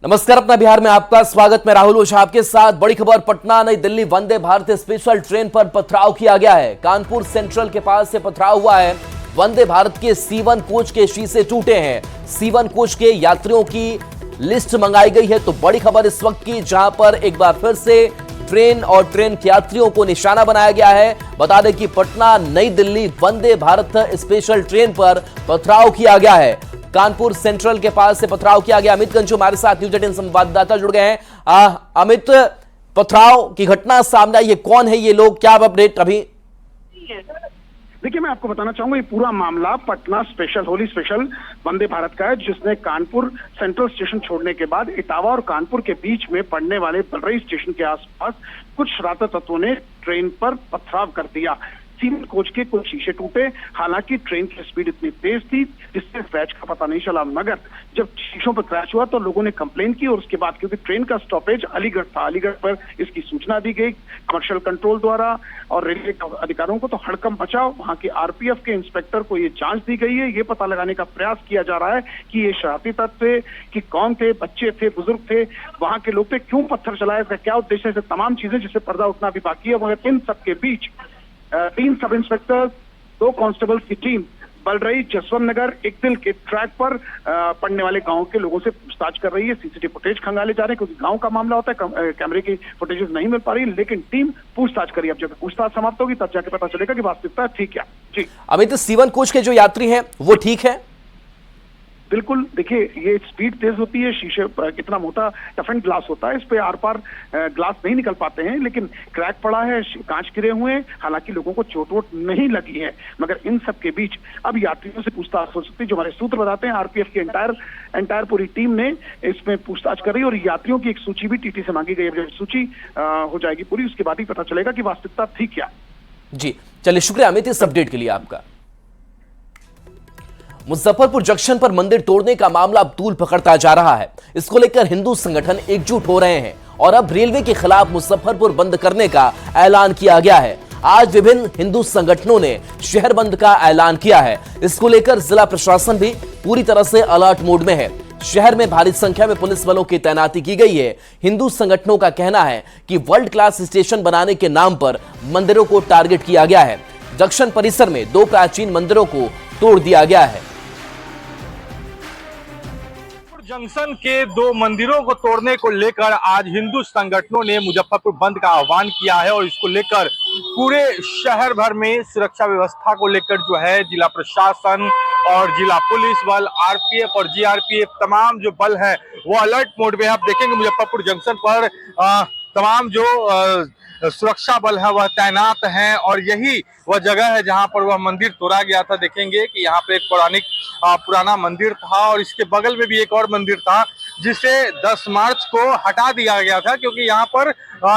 नमस्कार, अपना बिहार में आपका स्वागत। मैं राहुल ओझा आपके साथ। बड़ी खबर, पटना नई दिल्ली वंदे भारत स्पेशल ट्रेन पर पथराव किया गया है। कानपुर सेंट्रल के पास से पथराव हुआ है। वंदे भारत के C1 कोच के शीशे टूटे हैं। C1 कोच के यात्रियों की लिस्ट मंगाई गई है। तो बड़ी खबर इस वक्त की, जहां पर एक बार फिर से ट्रेन और ट्रेन के यात्रियों को निशाना बनाया गया है। बता दें कि पटना नई दिल्ली वंदे भारत स्पेशल ट्रेन पर पथराव किया गया है। कानपुर सेंट्रल के पास से पथराव किया गया। अमित गंजू हमारे साथ न्यूज 18 संवाददाता जुड़ गए हैं। अमित, पथराव की घटना सामने आई, ये कौन है ये लोग, क्या अपडेट अभी? देखिए, मैं आपको बताना चाहूंगा, ये पूरा मामला पटना स्पेशल होली स्पेशल वंदे भारत का है, जिसने कानपुर सेंट्रल स्टेशन छोड़ने के बाद इटावा और कानपुर के बीच में पड़ने वाले बलरई स्टेशन के आसपास कुछ शरारती तत्वों ने ट्रेन पर पथराव कर दिया। C1 कोच के कुछ शीशे टूटे। हालांकि ट्रेन की स्पीड इतनी तेज थी जिससे क्रैश का पता नहीं चला, मगर जब शीशों पर क्रैश हुआ तो लोगों ने कंप्लेन की और उसके बाद, क्योंकि ट्रेन का स्टॉपेज अलीगढ़ था, अलीगढ़ पर इसकी सूचना दी गई कमर्शियल कंट्रोल द्वारा और रेलवे अधिकारियों को। तो हड़कंप मचा। वहां के RPF के इंस्पेक्टर को ये जांच दी गई है। ये पता लगाने का प्रयास किया जा रहा है कि ये शरारती तत्व थे कि कौन थे, बच्चे थे, बुजुर्ग थे, वहां के लोग थे, क्यों पत्थर चलाया, इसका क्या उद्देश्य है, तमाम चीजें जिससे पर्दा उठना भी बाकी है। मगर इन सबके बीच 3 सब इंस्पेक्टर, 2 कांस्टेबल की टीम बलरई, जसवंत नगर, एकदिल के ट्रैक पर पड़ने वाले गांव के लोगों से पूछताछ कर रही है। CCTV फुटेज खंगाले जा रहे हैं, क्योंकि गांव का मामला होता है, कैमरे की फुटेजेस नहीं मिल पा रही, लेकिन टीम पूछताछ करी। अब जब पूछताछ समाप्त होगी तब जाके पता चलेगा कि वास्तविकता ठीक क्या। जी अमित, C1 कोच के जो यात्री हैं वो ठीक है? बिल्कुल। देखिए, ये स्पीड तेज होती है, शीशे कितना मोटा टफन ग्लास होता है, इस पे आर पार ग्लास नहीं निकल पाते हैं, लेकिन क्रैक पड़ा है, कांच गिरे हुए हैं। हालांकि लोगों को चोट वोट नहीं लगी है, मगर इन सब के बीच अब यात्रियों से पूछताछ हो सकती है। जो हमारे सूत्र बताते हैं, RPF की एंटायर पूरी टीम ने इसमें पूछताछ कर रही है और यात्रियों की एक सूची भी TT से मांगी गई है। जब सूची हो जाएगी पूरी, उसके बाद ही पता चलेगा कि वास्तविकता थी क्या। जी चलिए, शुक्रिया अमित इस अपडेट के लिए आपका। मुजफ्फरपुर जंक्शन पर मंदिर तोड़ने का मामला अब तूल पकड़ता जा रहा है। इसको लेकर हिंदू संगठन एकजुट हो रहे हैं और अब रेलवे के खिलाफ मुजफ्फरपुर बंद करने का ऐलान किया गया है। आज विभिन्न हिंदू संगठनों ने शहर बंद का ऐलान किया है। इसको लेकर जिला प्रशासन भी पूरी तरह से अलर्ट मोड में है। शहर में भारी संख्या में पुलिस बलों की तैनाती की गई है। हिंदू संगठनों का कहना है कि वर्ल्ड क्लास स्टेशन बनाने के नाम पर मंदिरों को टारगेट किया गया है। जंक्शन परिसर में 2 प्राचीन मंदिरों को तोड़ दिया गया है। जंक्शन के 2 मंदिरों को तोड़ने को लेकर आज हिंदू संगठनों ने मुजफ्फरपुर बंद का आह्वान किया है और इसको लेकर पूरे शहर भर में सुरक्षा व्यवस्था को लेकर जो है जिला प्रशासन और जिला पुलिस बल, RPF और GRPF तमाम जो बल है वो अलर्ट मोड में। आप देखेंगे मुजफ्फरपुर जंक्शन पर तमाम जो सुरक्षा बल है वह तैनात हैं और यही वह जगह है जहां पर वह मंदिर तोड़ा गया था। देखेंगे कि यहाँ पे एक पुराना मंदिर था और इसके बगल में भी एक और मंदिर था जिसे 10 मार्च को हटा दिया गया था, क्योंकि यहाँ पर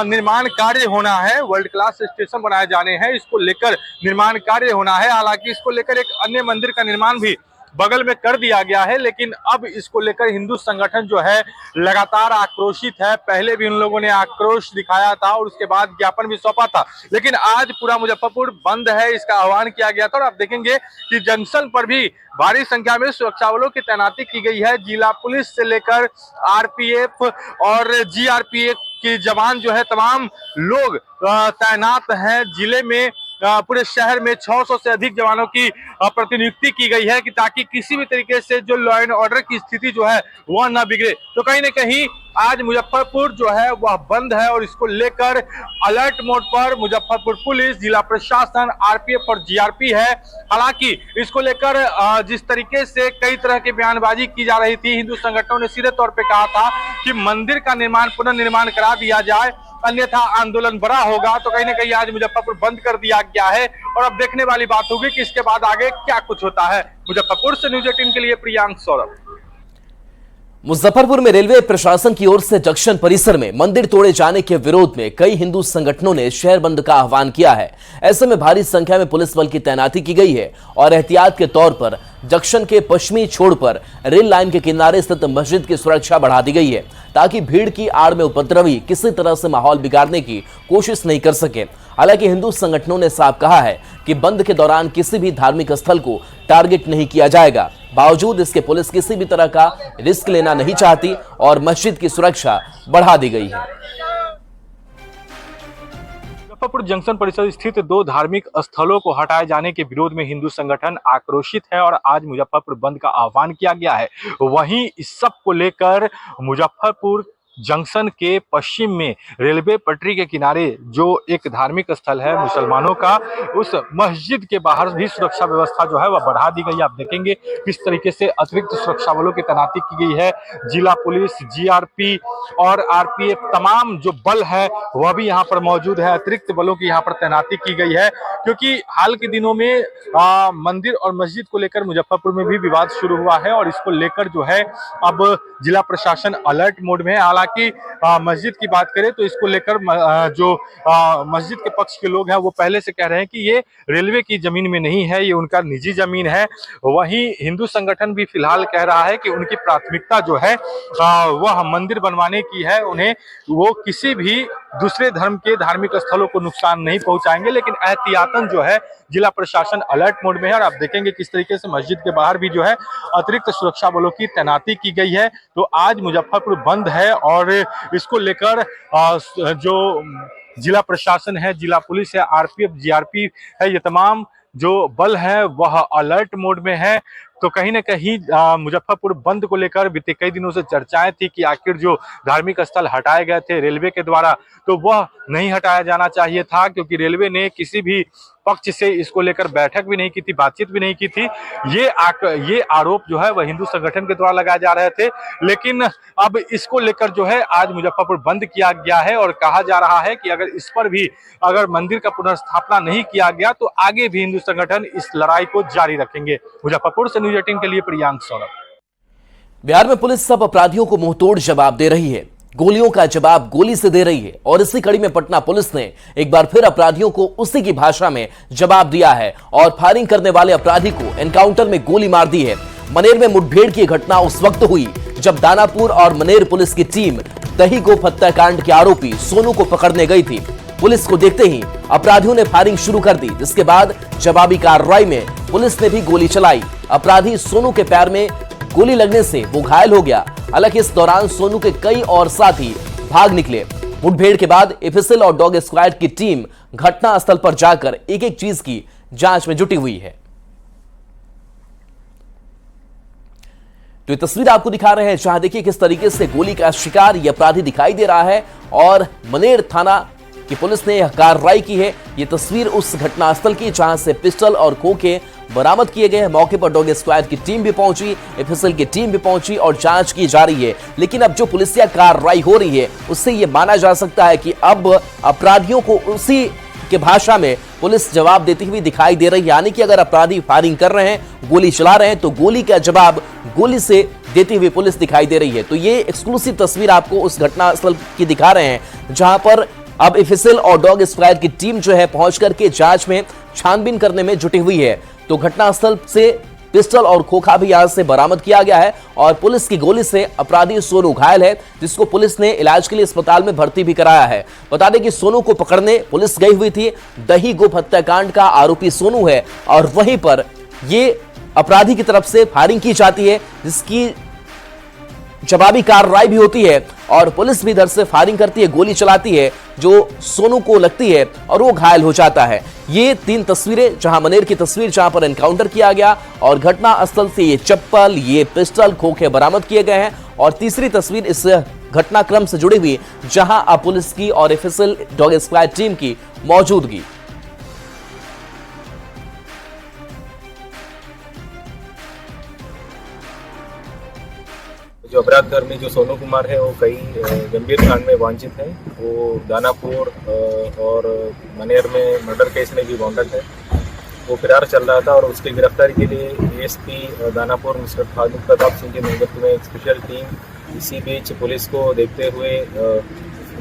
निर्माण कार्य होना है, वर्ल्ड क्लास स्टेशन बनाए जाने हैं, इसको लेकर निर्माण कार्य होना है। हालांकि इसको लेकर एक अन्य मंदिर का निर्माण भी बगल में कर दिया गया है, लेकिन अब इसको लेकर हिंदू संगठन जो है लगातार आक्रोशित है। पहले भी उन लोगों ने आक्रोश दिखाया था और उसके बाद ज्ञापन भी सौंपा था, लेकिन आज पूरा मुजफ्फरपुर बंद है, इसका आह्वान किया गया था। और आप देखेंगे कि जंक्शन पर भी भारी संख्या में सुरक्षा बलों की तैनाती की गई है। जिला पुलिस से लेकर RPF और GRPF के जवान जो है तमाम लोग तैनात हैं। जिले में पूरे शहर में 600 से अधिक जवानों की प्रतिनियुक्ति की गई है कि ताकि किसी भी तरीके से जो लॉ एंड ऑर्डर की स्थिति जो है वह न बिगड़े। तो कहीं न कहीं आज मुजफ्फरपुर जो है वह बंद है और इसको लेकर अलर्ट मोड पर मुजफ्फरपुर पुलिस, जिला प्रशासन, RPF और GRP है। हालांकि इसको लेकर जिस तरीके से कई तरह की बयानबाजी की जा रही थी, हिंदू संगठनों ने सीधे तौर पे कहा था कि मंदिर का पुनर्निर्माण करा दिया जाए, अन्यथा आंदोलन बड़ा होगा। तो कहीं ना कहीं आज मुजफ्फरपुर बंद कर दिया गया है और अब देखने वाली बात होगी कि इसके बाद आगे क्या कुछ होता है। मुजफ्फरपुर से न्यूज 18 के लिए प्रियांक सौरभ। मुजफ्फरपुर में रेलवे प्रशासन की ओर से जंक्शन परिसर में मंदिर तोड़े जाने के विरोध में कई हिंदू संगठनों ने शहर बंद का आह्वान किया है। ऐसे में भारी संख्या में पुलिस बल की तैनाती की गई है और एहतियात के तौर पर जंक्शन के पश्चिमी छोर पर रेल लाइन के किनारे स्थित मस्जिद की सुरक्षा बढ़ा दी गई है, ताकि भीड़ की आड़ में उपद्रवी किसी तरह से माहौल बिगाड़ने की कोशिश नहीं कर सके। हालांकि हिंदू संगठनों ने साफ कहा है कि बंद के दौरान किसी भी धार्मिक स्थल को टारगेट नहीं किया जाएगा। बावजूद इसके पुलिस किसी भी तरह का रिस्क लेना नहीं चाहती और मस्जिद की सुरक्षा बढ़ा दी गई है। मुजफ्फरपुर जंक्शन परिसर स्थित 2 धार्मिक स्थलों को हटाए जाने के विरोध में हिंदू संगठन आक्रोशित है और आज मुजफ्फरपुर बंद का आह्वान किया गया है। वहीं इस सब को लेकर मुजफ्फरपुर जंक्शन के पश्चिम में रेलवे पटरी के किनारे जो एक धार्मिक स्थल है मुसलमानों का, उस मस्जिद के बाहर भी सुरक्षा व्यवस्था जो है वह बढ़ा दी गई है। आप देखेंगे किस तरीके से अतिरिक्त सुरक्षा बलों की तैनाती की गई है। जिला पुलिस, जीआरपी और आरपीएफ तमाम जो बल है वह भी यहाँ पर मौजूद है। अतिरिक्त बलों की यहाँ पर तैनाती की गई है क्योंकि हाल के दिनों में मंदिर और मस्जिद को लेकर मुजफ्फरपुर में भी विवाद शुरू हुआ है और इसको लेकर जो है अब जिला प्रशासन अलर्ट मोड में है। हालांकि मस्जिद की बात करें तो इसको लेकर जो मस्जिद के पक्ष के लोग हैं वो पहले से कह रहे हैं कि ये रेलवे की जमीन में नहीं है, ये उनका निजी जमीन है। वहीं हिंदू संगठन भी फिलहाल कह रहा है कि उनकी प्राथमिकता जो है वह मंदिर बनवाने की है। उन्हें वो किसी भी दूसरे धर्म के धार्मिक स्थलों को नुकसान नहीं पहुंचाएंगे, लेकिन एहतियातन जो है जिला प्रशासन अलर्ट मोड में है। और आप देखेंगे किस तरीके से मस्जिद के बाहर भी जो है अतिरिक्त सुरक्षा बलों की तैनाती की गई है। तो आज मुजफ्फरपुर बंद है और इसको लेकर जो जिला प्रशासन है, जिला पुलिस है, आरपीएफ, जीआरपी है, ये तमाम जो बल है वह अलर्ट मोड में है। तो कहीं ना कहीं मुजफ्फरपुर बंद को लेकर बीते कई दिनों से चर्चाएं थी कि आखिर जो धार्मिक स्थल हटाए गए थे रेलवे के द्वारा तो वह नहीं हटाया जाना चाहिए था, क्योंकि रेलवे ने किसी भी पक्ष से इसको लेकर बैठक भी नहीं की थी, बातचीत भी नहीं की थी। ये आरोप जो है वह हिंदू संगठन के द्वारा लगाए जा रहे थे। लेकिन अब इसको लेकर जो है आज मुजफ्फरपुर बंद किया गया है और कहा जा रहा है कि अगर इस पर भी अगर मंदिर का पुनर्स्थापना नहीं किया गया तो आगे भी हिंदू संगठन इस लड़ाई को जारी रखेंगे। मुजफ्फरपुर से न्यूज 18 के लिए प्रियांक सौरभ। बिहार में पुलिस सब अपराधियों को मुंहतोड़ जवाब दे रही है, गोलियों का जवाब गोली से दे रही है और इसी कड़ी में पटना पुलिस ने एक बार फिर अपराधियों को उसी की भाषा में जवाब दिया है और फायरिंग करने वाले अपराधी को एनकाउंटर में गोली मार दी है। मनेर में मुठभेड़ की घटना उस वक्त हुई जब दानापुर और मनेर पुलिस की टीम दही गोप हत्याकांड के आरोपी सोनू को पकड़ने गई थी। पुलिस को देखते ही अपराधियों ने फायरिंग शुरू कर दी, जिसके बाद जवाबी कार्रवाई में पुलिस ने भी गोली चलाई। अपराधी सोनू के पैर में गोली लगने से वो घायल हो गया। हालांकि इस दौरान सोनू के कई और साथी भाग निकले। मुठभेड़ के बाद एफएसएल और डॉग स्क्वाड की टीम घटनास्थल पर जाकर एक एक चीज की जांच में जुटी हुई है। तो ये तस्वीर आपको दिखा रहे हैं जहां देखिए किस तरीके से गोली का शिकार ये अपराधी दिखाई दे रहा है और मनेर थाना की पुलिस ने यह कार्रवाई की है। ये तस्वीर उस घटनास्थल की जहां से पिस्टल और खोखे बरामद किए गए हैं। मौके पर डॉग स्क्वाड की टीम भी पहुंची, एफएसएल की टीम भी पहुंची और जांच की जा रही है। लेकिन अब जो पुलिसिया कार्रवाई हो रही है उससे यह माना जा सकता है कि अब अपराधियों को उसी के भाषा में पुलिस जवाब देती हुई दिखाई दे रही है। यानी कि अगर अपराधी फायरिंग कर रहे हैं, गोली चला रहे हैं तो गोली का जवाब गोली से देती हुई पुलिस दिखाई दे रही है। तो ये एक्सक्लूसिव तस्वीर आपको उस घटनास्थल की दिखा रहे हैं जहां पर अब एफएसएल और डॉग स्क्वाड की टीम जो है पहुंच करके जांच में छानबीन करने में जुटी हुई है। तो घटनास्थल से पिस्टल और खोखा भी यहां से बरामद किया गया है और पुलिस की गोली से अपराधी सोनू घायल है, जिसको पुलिस ने इलाज के लिए अस्पताल में भर्ती भी कराया है। बता दें कि सोनू को पकड़ने पुलिस गई हुई थी। दही गोप हत्याकांड का आरोपी सोनू है और वहीं पर ये अपराधी की तरफ से फायरिंग की जाती है, जिसकी जवाबी कार्रवाई भी होती है और पुलिस भी इधर से फायरिंग करती है, गोली चलाती है जो सोनू को लगती है और वो घायल हो जाता है। ये तीन तस्वीरें, जहां मनेर की तस्वीर जहां पर एनकाउंटर किया गया और घटना स्थल से ये चप्पल, ये पिस्टल, खोखे बरामद किए गए हैं और तीसरी तस्वीर इस घटनाक्रम से जुड़ी हुई जहां अब पुलिस की और एफएसएल डॉग स्क्वाड टीम की मौजूदगी। जो अपराधकर्मी जो सोनू कुमार है वो कई गंभीर कांड में वांछित है। वो दानापुर और मनेर में मर्डर केस में भी वांटेड है। वो फरार चल रहा था और उसकी गिरफ्तारी के लिए एएसपी दानापुर मिस्टर फारूक प्रताप सिंह के नेतृत्व में एक स्पेशल टीम, इसी बीच पुलिस को देखते हुए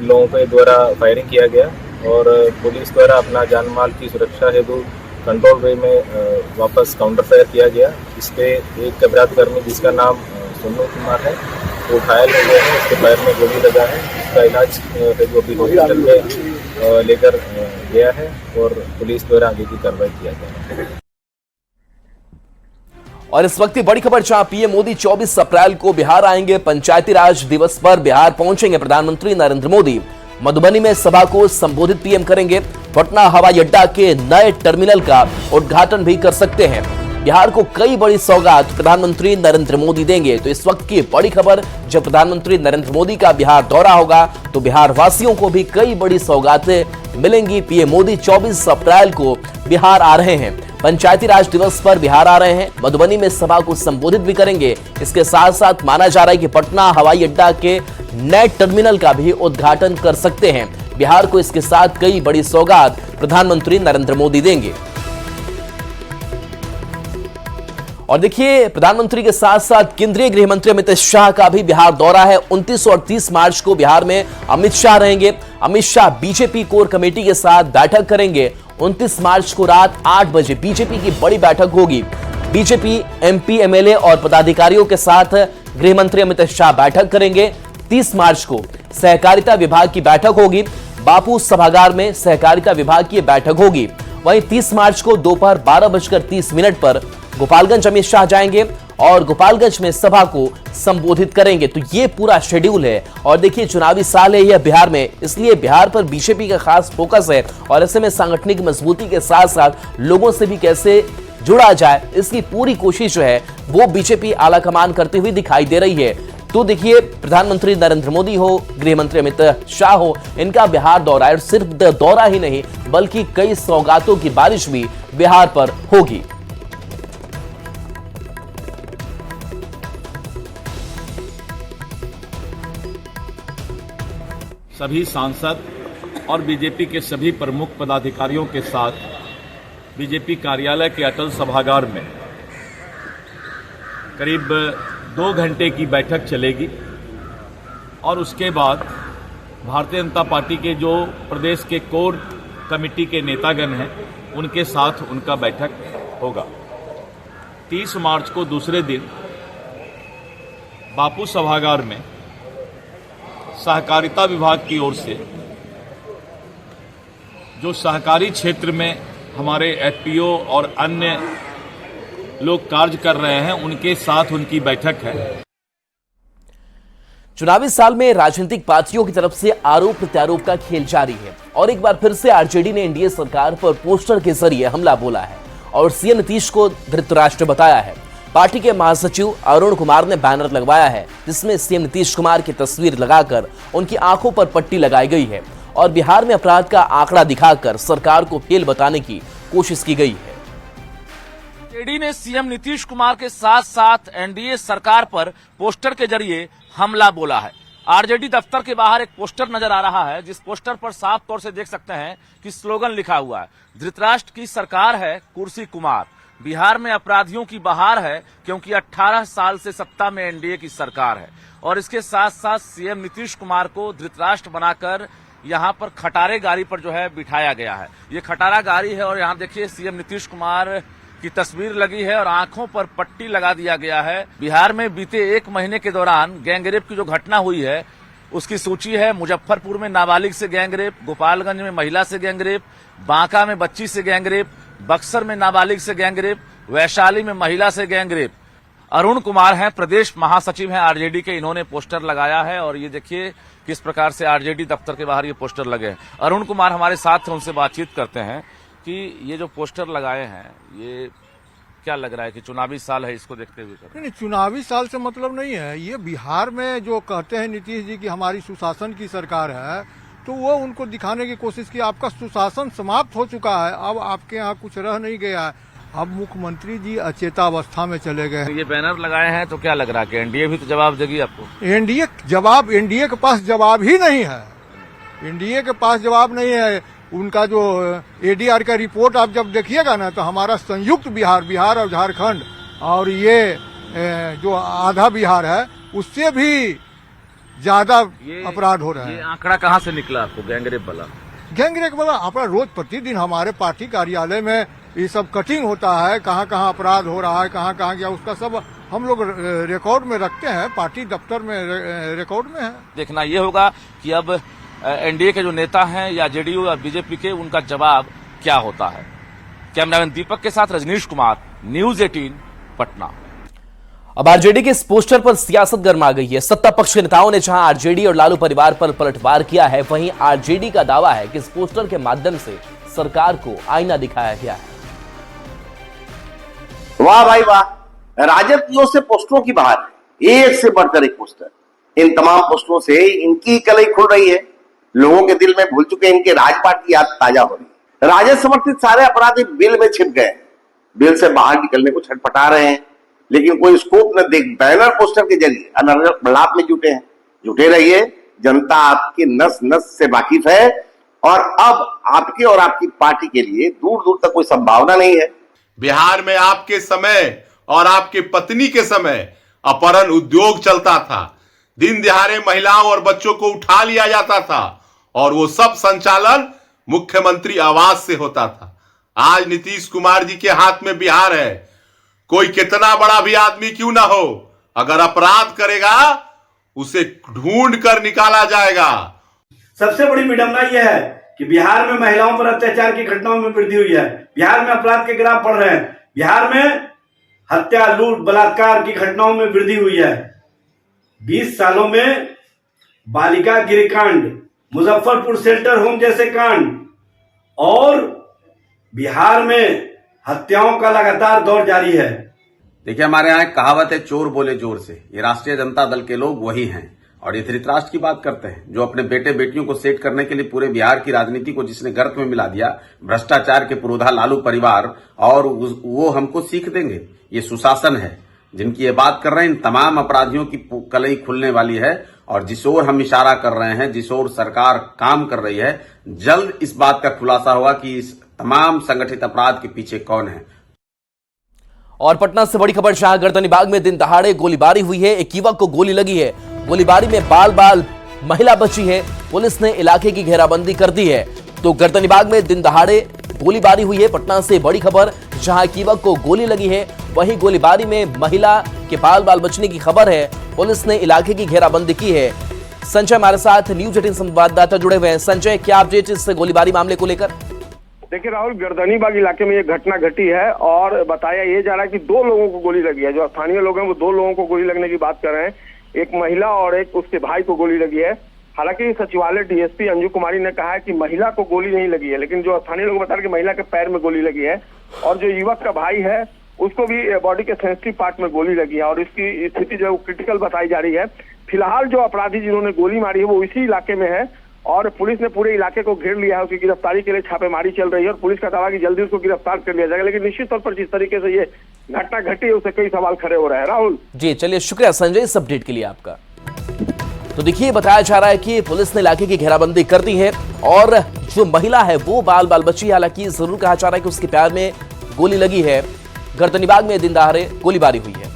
लोगों के द्वारा फायरिंग किया गया और पुलिस द्वारा अपना जान माल की सुरक्षा हेतु कंट्रोल वे में वापस काउंटर फायर किया गया। इस पे एक अपराधकर्मी जिसका नाम सोनू कुमार है वो घायल हो गया है, उसके पैर में गोली लगा है। उसका इलाज है जो अभी हॉस्पिटल में लेकर गया है और पुलिस द्वारा आगे की कार्रवाई किया गया है। और इस वक्त की बड़ी खबर, जहां पीएम मोदी 24 अप्रैल को बिहार आएंगे। पंचायती राज दिवस पर बिहार पहुंचेंगे प्रधानमंत्री नरेंद्र मोदी। मधुबनी में सभा को संबोधित पीएम करेंगे। पटना हवाई अड्डा के नए टर्मिनल का उद्घाटन भी कर सकते हैं। बिहार को कई बड़ी सौगात प्रधानमंत्री नरेंद्र मोदी देंगे। तो इस वक्त की बड़ी खबर, जब प्रधानमंत्री नरेंद्र मोदी का बिहार दौरा होगा तो बिहार वासियों को भी कई बड़ी सौगातें मिलेंगी। पीएम मोदी 24 अप्रैल को बिहार आ रहे हैं। पंचायती राज दिवस पर बिहार आ रहे हैं। मधुबनी में सभा को संबोधित भी करेंगे। इसके साथ साथ माना जा रहा है कि पटना हवाई अड्डा के नए टर्मिनल का भी उद्घाटन कर सकते हैं। बिहार को इसके साथ कई बड़ी सौगात प्रधानमंत्री नरेंद्र मोदी देंगे। और देखिए, प्रधानमंत्री के साथ साथ केंद्रीय गृह मंत्री अमित शाह का भी बिहार दौरा है। 29 और 30 मार्च को बिहार में अमित शाह रहेंगे। Amit Shah BJP core committee के साथ बैठक करेंगे। 29 मार्च को रात 8 बजे बीजेपी की बड़ी बैठक होगी। बीजेपी एमपी एमएलए और पदाधिकारियों के साथ गृह मंत्री अमित शाह बैठक करेंगे। 30 मार्च को सहकारिता विभाग की बैठक होगी। बापू सभागार में सहकारिता विभाग की बैठक होगी। वहीं 30 मार्च को दोपहर 12:30 पर गोपालगंज अमित शाह जाएंगे और गोपालगंज में सभा को संबोधित करेंगे। तो ये पूरा शेड्यूल है। और देखिए, चुनावी साल है यह बिहार में, इसलिए बिहार पर बीजेपी का खास फोकस है। और ऐसे में सांगठनिक मजबूती के साथ साथ लोगों से भी कैसे जुड़ा जाए, इसकी पूरी कोशिश जो है वो बीजेपी आला कमान करते हुए दिखाई दे रही है। तो देखिए, प्रधानमंत्री नरेंद्र मोदी हो, गृह मंत्री अमित शाह हो, इनका बिहार दौरा है। और सिर्फ दौरा ही नहीं बल्कि कई सौगातों की बारिश भी बिहार पर होगी। सभी सांसद और बीजेपी के सभी प्रमुख पदाधिकारियों के साथ बीजेपी कार्यालय के अटल सभागार में करीब 2 घंटे की बैठक चलेगी। और उसके बाद भारतीय जनता पार्टी के जो प्रदेश के कोर कमेटी के नेतागण हैं उनके साथ उनका बैठक होगा। 30 मार्च को दूसरे दिन बापू सभागार में सहकारिता विभाग की ओर से जो सहकारी क्षेत्र में हमारे एफपीओ और अन्य लोग कार्य कर रहे हैं उनके साथ उनकी बैठक है। चुनावी साल में राजनीतिक पार्टियों की तरफ से आरोप प्रत्यारोप का खेल जारी है। और एक बार फिर से आरजेडी ने एनडीए सरकार पर पोस्टर के जरिए हमला बोला है और सीएम नीतीश को धृतराष्ट्र बताया है। पार्टी के महासचिव अरुण कुमार ने बैनर लगवाया है जिसमें सीएम नीतीश कुमार की तस्वीर लगाकर उनकी आंखों पर पट्टी लगाई गई है और बिहार में अपराध का आंकड़ा दिखाकर सरकार को फेल बताने की कोशिश की गई है। आरजेडी ने सीएम नीतीश कुमार के साथ साथ एनडीए सरकार पर पोस्टर के जरिए हमला बोला है। आरजेडी दफ्तर के बाहर एक पोस्टर नजर आ रहा है, जिस पोस्टर पर साफ तौर से देख सकते हैं कि स्लोगन लिखा हुआ है, धृतराष्ट्र की सरकार है कुर्सी कुमार। बिहार में अपराधियों की बहार है क्योंकि 18 साल से सत्ता में एनडीए की सरकार है। और इसके साथ साथ सीएम नीतीश कुमार को धृतराष्ट्र बनाकर यहां पर खटारे गाड़ी पर जो है बिठाया गया है। ये खटारा गाड़ी है और यहां देखिए सीएम नीतीश कुमार की तस्वीर लगी है और आंखों पर पट्टी लगा दिया गया है। बिहार में बीते 1 महीने के दौरान गैंगरेप की जो घटना हुई है उसकी सूची है। मुजफ्फरपुर में नाबालिग से गैंगरेप, गोपालगंज में महिला से गैंगरेप, बांका में बच्ची से गैंगरेप, बक्सर में नाबालिग से गैंगरेप, वैशाली में महिला से गैंगरेप। अरुण कुमार हैं, प्रदेश महासचिव हैं आरजेडी के, इन्होंने पोस्टर लगाया है और ये देखिए किस प्रकार से आरजेडी दफ्तर के बाहर ये पोस्टर लगे हैं। अरुण कुमार हमारे साथ हैं, उनसे बातचीत करते हैं कि ये जो पोस्टर लगाए हैं ये क्या लग रहा है कि चुनावी साल है, इसको देखते हुए? नहीं, चुनावी साल से मतलब नहीं है। ये बिहार में जो कहते हैं नीतीश जी की हमारी सुशासन की सरकार है, तो वो उनको दिखाने की कोशिश की आपका सुशासन समाप्त हो चुका है, अब आपके यहाँ कुछ रह नहीं गया है। अब मुख्यमंत्री जी अचेतावस्था में चले गए। ये बैनर लगाए हैं तो क्या लग रहा है कि एनडीए भी तो जवाब देगी आपको? एनडीए के पास जवाब ही नहीं है। एनडीए के पास जवाब नहीं है। उनका जो एडीआर का रिपोर्ट आप जब देखिएगा ना तो हमारा संयुक्त बिहार और झारखंड और ये जो आधा बिहार है उससे भी ज्यादा अपराध हो रहे हैं। ये आंकड़ा कहाँ से निकला आपको गैंगरेप वाला? गैंगरेप वाला अपना रोज प्रतिदिन हमारे पार्टी कार्यालय में ये सब कटिंग होता है, कहाँ कहाँ अपराध हो रहा है, कहाँ कहाँ क्या, उसका सब हम लोग रिकॉर्ड में रखते हैं, पार्टी दफ्तर में रिकॉर्ड में है। देखना ये होगा कि अब एनडीए के जो नेता हैं या जेडीयू या बीजेपी के, उनका जवाब क्या होता है। कैमरामैन दीपक के साथ रजनीश कुमार, न्यूज 18, पटना। अब आरजेडी के इस पोस्टर पर सियासत गर्मा गई है। सत्ता पक्ष के नेताओं ने जहां आरजेडी और लालू परिवार पर पलटवार किया है, वहीं आरजेडी का दावा है कि इस पोस्टर के माध्यम से सरकार को आईना दिखाया गया है। वाह भाई वाह, राजद की ओर से पोस्टरों की बहार है, एक से बढ़कर एक पोस्टर। इन तमाम पोस्टरों से इनकी कलई खुल रही है। लोगों के दिल में भूल चुके इनके राजपाट की याद ताजा हो रही है। राजद समर्थित सारे अपराधी बिल में छिप गए, बिल से बाहर निकलने को छटपटा रहे हैं, लेकिन कोई स्कोप न देख बैनर पोस्टर के जरिए अनर्गल लाभ में जुटे हैं। जुटे रहिए, जनता आपकी नस नस से वाकिफ है और अब आपके और आपकी पार्टी के लिए दूर दूर तक कोई संभावना नहीं है। बिहार में आपके समय और आपके पत्नी के समय अपहरण उद्योग चलता था। दिन दिहाड़े महिलाओं और बच्चों को उठा लिया जाता था और वो सब संचालन मुख्यमंत्री आवास से होता था। आज नीतीश कुमार जी के हाथ में बिहार है। कोई कितना बड़ा भी आदमी क्यों ना हो, अगर अपराध करेगा उसे ढूंढ कर निकाला जाएगा। सबसे बड़ी विडंबना यह है कि बिहार में महिलाओं पर अत्याचार की घटनाओं में वृद्धि हुई है। बिहार में अपराध के ग्राफ बढ़ रहे हैं। बिहार में हत्या, लूट, बलात्कार की घटनाओं में वृद्धि हुई है। 20 सालों में बालिका गिरकांड, मुजफ्फरपुर शेल्टर होम जैसे कांड और बिहार में हत्याओं का लगातार दौर जारी है। देखिए, हमारे यहाँ एक कहावत है, चोर बोले जोर से। ये राष्ट्रीय जनता दल के लोग वही हैं और ये धृतराष्ट्र की बात करते हैं, जो अपने बेटे बेटियों को सेट करने के लिए पूरे बिहार की राजनीति को जिसने गर्त में मिला दिया, भ्रष्टाचार के पुरोधा लालू परिवार, और वो हमको सीख देंगे। ये सुशासन है जिनकी ये बात कर रहे हैं। इन तमाम अपराधियों की कलई खुलने वाली है और जिस ओर हम इशारा कर रहे हैं, जिस ओर सरकार काम कर रही है, जल्द इस बात का खुलासा होगा कि इस तमाम संगठित अपराध के पीछे कौन है। और पटना से बड़ी खबर, जहां गर्दनीबाग में दिन दहाड़े गोलीबारी हुई है। एक युवक को गोली लगी है। गोलीबारी में बाल महिला बची है। पुलिस ने इलाके की घेराबंदी कर दी है। तो गर्दनीबाग में दिन दहाड़े गोलीबारी हुई है। पटना से बड़ी खबर, जहां एक युवक को गोली लगी है, वहीं गोलीबारी में महिला के बाल बचने की खबर है। पुलिस ने इलाके की घेराबंदी की है। संजय हमारे साथ न्यूज 18 संवाददाता जुड़े हुए हैं। संजय, क्या अपडेट इस गोलीबारी मामले को लेकर? देखिए राहुल, गर्दनीबाग इलाके में ये घटना घटी है और बताया ये जा रहा है कि 2 लोगों को गोली लगी है। जो स्थानीय लोग हैं वो 2 लोगों को गोली लगने की बात कर रहे हैं। एक महिला और एक उसके भाई को गोली लगी है। हालांकि सचिवालय डीएसपी अंजू कुमारी ने कहा है कि महिला को गोली नहीं लगी है, लेकिन जो स्थानीय लोग बता रहे हैं कि महिला के पैर में गोली लगी है और जो युवक का भाई है उसको भी बॉडी के सेंसिटिव पार्ट में गोली लगी है और इसकी स्थिति जो क्रिटिकल बताई जा रही है। फिलहाल जो अपराधी जिन्होंने गोली मारी है वो इसी इलाके में है और पुलिस ने पूरे इलाके को घेर लिया है। उसकी गिरफ्तारी के लिए छापेमारी चल रही है और पुलिस का दावा कि जल्दी उसको गिरफ्तार कर लिया जाएगा। लेकिन निश्चित तौर पर जिस तरीके से ये घटना घटी है उससे कई सवाल खड़े हो रहे हैं। राहुल जी, चलिए, शुक्रिया संजय इस अपडेट के लिए आपका। तो देखिए, बताया जा रहा है कि पुलिस ने इलाके की घेराबंदी कर दी है और जो महिला है वो बाल बची है। हालांकि जरूर कहा जा रहा है कि उसके पैर में गोली लगी है। गर्दनीबाग में दिन दहाड़े गोलीबारी हुई है।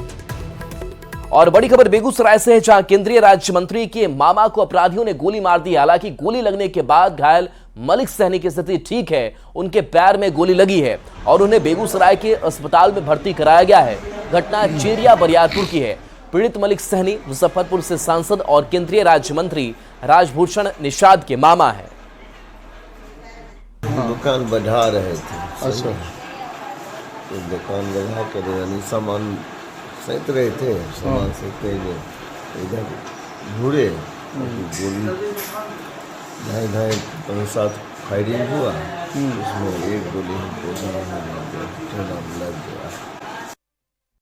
और बड़ी खबर बेगूसराय से है, जहां केंद्रीय राज्य मंत्री के मामा को अपराधियों ने गोली मार दी। हालांकि गोली लगने के बाद घायल मलिक सहनी की स्थिति ठीक है। उनके पैर में गोली लगी है और उन्हें बेगूसराय के अस्पताल में भर्ती कराया गया है। घटना चेरिया बरियारपुर की है। पीड़ित मलिक सहनी मुजफ्फरपुर से सांसद और केंद्रीय राज्य मंत्री राजभूषण निषाद के मामा है। दुकान बढ़ा रहे थे। अच्छा, तो दुकान बढ़ा कर यानी सामान सहित रहे थे। सामान सहित इधर घूरे, गोली ढाई 5-7 फायरिंग हुआ। उसमें एक गोली हमको लग गया।